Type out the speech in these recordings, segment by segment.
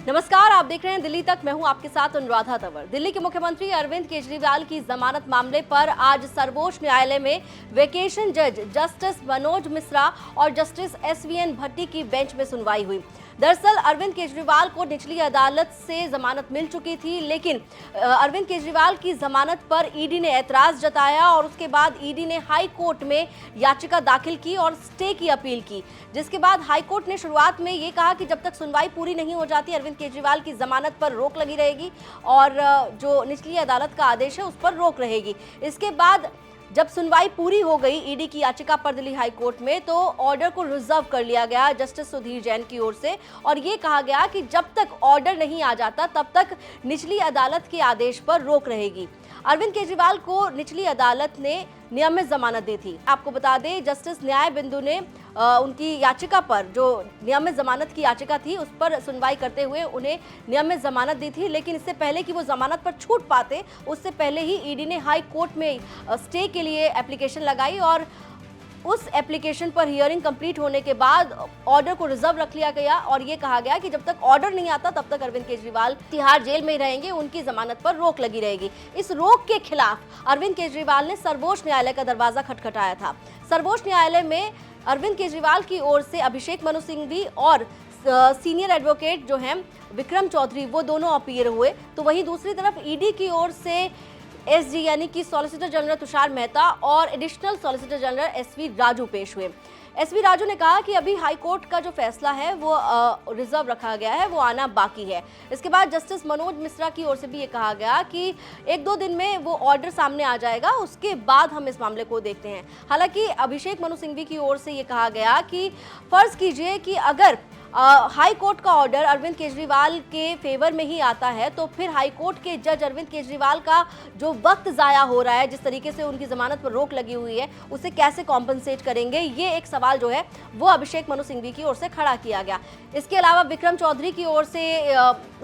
नमस्कार, आप देख रहे हैं दिल्ली तक। मैं हूं आपके साथ अनुराधा तंवर। दिल्ली के मुख्यमंत्री अरविंद केजरीवाल की जमानत मामले पर आज सर्वोच्च न्यायालय में वेकेशन जज जस्टिस मनोज मिश्रा और जस्टिस एसवीएन भट्टी की बेंच में सुनवाई हुई। दरअसल अरविंद केजरीवाल को निचली अदालत से जमानत मिल चुकी थी, लेकिन अरविंद केजरीवाल की जमानत पर ईडी ने ऐतराज जताया और उसके बाद ईडी ने हाई कोर्ट में याचिका दाखिल की और स्टे की अपील की, जिसके बाद हाई कोर्ट ने शुरुआत में ये कहा कि जब तक सुनवाई पूरी नहीं हो जाती अरविंद केजरीवाल की जमानत पर रोक लगी रहेगी और जो निचली अदालत का आदेश है उस पर रोक रहेगी। इसके बाद जब सुनवाई पूरी हो गई ईडी की याचिका पर दिल्ली हाई कोर्ट में, तो ऑर्डर को रिजर्व कर लिया गया जस्टिस सुधीर जैन की ओर से और ये कहा गया कि जब तक ऑर्डर नहीं आ जाता तब तक निचली अदालत के आदेश पर रोक रहेगी। अरविंद केजरीवाल को निचली अदालत ने नियमित जमानत दी थी। आपको बता दें, जस्टिस न्याय बिंदु ने उनकी याचिका पर, जो नियमित जमानत की याचिका थी, उस पर सुनवाई करते हुए उन्हें नियमित जमानत दी थी। लेकिन इससे पहले कि वो जमानत पर छूट पाते, उससे पहले ही ईडी ने हाई कोर्ट में स्टे के लिए एप्लीकेशन लगाई और उस एप्लीकेशन पर हियरिंग कंप्लीट होने के बाद ऑर्डर को रिजर्व रख लिया गया और ये कहा गया कि जब तक ऑर्डर नहीं आता तब तक अरविंद केजरीवाल तिहाड़ जेल में ही रहेंगे, उनकी जमानत पर रोक लगी रहेगी। इस रोक के खिलाफ अरविंद केजरीवाल ने सर्वोच्च न्यायालय का दरवाजा खटखटाया था। सर्वोच्च न्यायालय में अरविंद केजरीवाल की ओर से अभिषेक मनु सिंघवी और सीनियर एडवोकेट जो हैं विक्रम चौधरी, वो दोनों अपीयर हुए। तो वहीं दूसरी तरफ ईडी की ओर से एसजी यानी कि सॉलिसिटर जनरल तुषार मेहता और additional solicitor general S V Raju पेश हुए। एसवी राजू ने कहा कि अभी हाई कोर्ट का जो फैसला है वो रिजर्व रखा गया है, वो आना बाकी है। इसके बाद जस्टिस मनोज मिश्रा की ओर से भी ये कहा गया कि 1-2 दिन में वो ऑर्डर सामने आ जाएगा, उसके बाद हम इस मामले को देखते हैं। हालांकि अभिषेक मनु सिंघवी की ओर से ये कहा गया कि फर्ज कीजिए कि अगर हाई कोर्ट का ऑर्डर अरविंद केजरीवाल के फेवर में ही आता है तो फिर हाई कोर्ट के जज अरविंद केजरीवाल का जो वक्त ज़ाया हो रहा है, जिस तरीके से उनकी जमानत पर रोक लगी हुई है, उसे कैसे कॉम्पनसेट करेंगे, ये एक सवाल जो है वो अभिषेक मनु सिंघवी की ओर से खड़ा किया गया। इसके अलावा विक्रम चौधरी की ओर से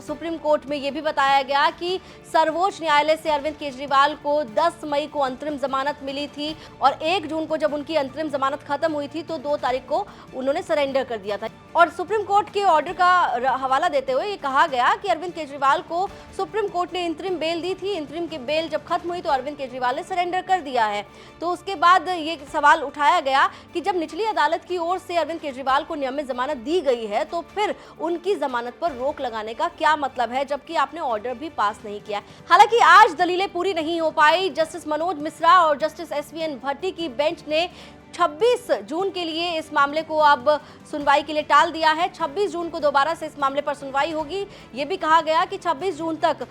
सुप्रीम कोर्ट में ये भी बताया गया कि सर्वोच्च न्यायालय से अरविंद केजरीवाल को 10 मई को अंतरिम जमानत मिली थी और 1 जून को जब उनकी अंतरिम जमानत खत्म हुई थी तो 2 तारीख को उन्होंने सरेंडर कर दिया था। और सुप्रीम कोर्ट के ऑर्डर का हवाला देते हुए ये कहा गया कि अरविंद केजरीवाल को सुप्रीम कोर्ट ने इंतरिम बेल दी थी। इंतरिम की बेल जब खत्म हुई तो अरविंद केजरीवाल ने सरेंडर कर दिया है। तो उसके बाद ये सवाल उठाया गया कि जब निचली अदालत की ओर से अरविंद केजरीवाल को नियमित जमानत दी गई है तो फिर उनकी जमानत पर रोक लगाने का क्या मतलब है, जबकि आपने ऑर्डर भी पास नहीं किया। हालांकि आज दलीलें पूरी नहीं हो पाई। जस्टिस मनोज मिश्रा और जस्टिस एसवीएन भट्टी की बेंच ने 26 जून के लिए इस मामले को अब सुनवाई के लिए टाल दिया है। 26 जून को दोबारा से इस मामले पर सुनवाई होगी। ये भी कहा गया कि 26 जून तक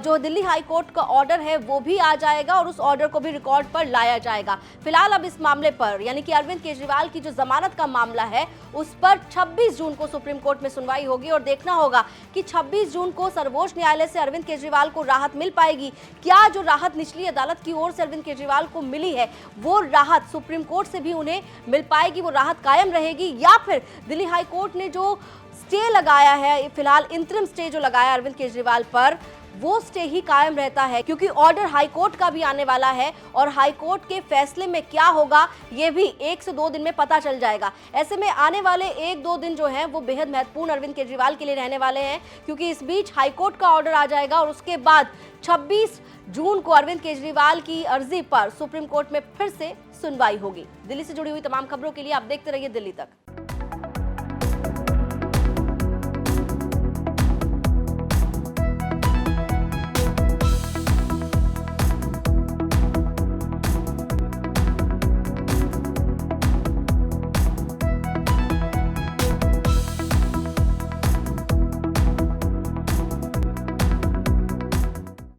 जो दिल्ली हाई कोर्ट का ऑर्डर है वो भी आ जाएगा और उस ऑर्डर को भी रिकॉर्ड पर लाया जाएगा। फिलहाल अब इस मामले पर, यानी कि अरविंद केजरीवाल की जो जमानत का मामला है उस पर 26 जून को सुप्रीम कोर्ट में सुनवाई होगी और देखना होगा कि 26 जून को सर्वोच्च न्यायालय से अरविंद केजरीवाल को राहत मिल पाएगी। क्या जो राहत निचली अदालत की ओर से अरविंद केजरीवाल को मिली है वो राहत सुप्रीम कोर्ट से भी उन्हें मिल पाएगी, वो राहत कायम रहेगी, या फिर दिल्ली हाई कोर्ट ने जो स्टे लगाया है, फिलहाल इंतरिम स्टे जो लगाया अरविंद केजरीवाल पर, वो स्टे ही कायम रहता है, क्योंकि ऑर्डर हाई कोर्ट का भी आने वाला है और हाई कोर्ट के फैसले में क्या होगा ये भी 1 से 2 दिन में पता चल जाएगा। ऐसे में आने वाले 1-2 दिन जो हैं वो बेहद महत्वपूर्ण अरविंद केजरीवाल के लिए रहने वाले हैं, क्योंकि इस बीच हाई कोर्ट का ऑर्डर आ जाएगा और उसके बाद 26 जून को अरविंद केजरीवाल की अर्जी पर सुप्रीम कोर्ट में फिर से सुनवाई होगी। दिल्ली से जुड़ी हुई तमाम खबरों के लिए आप देखते रहिए दिल्ली तक।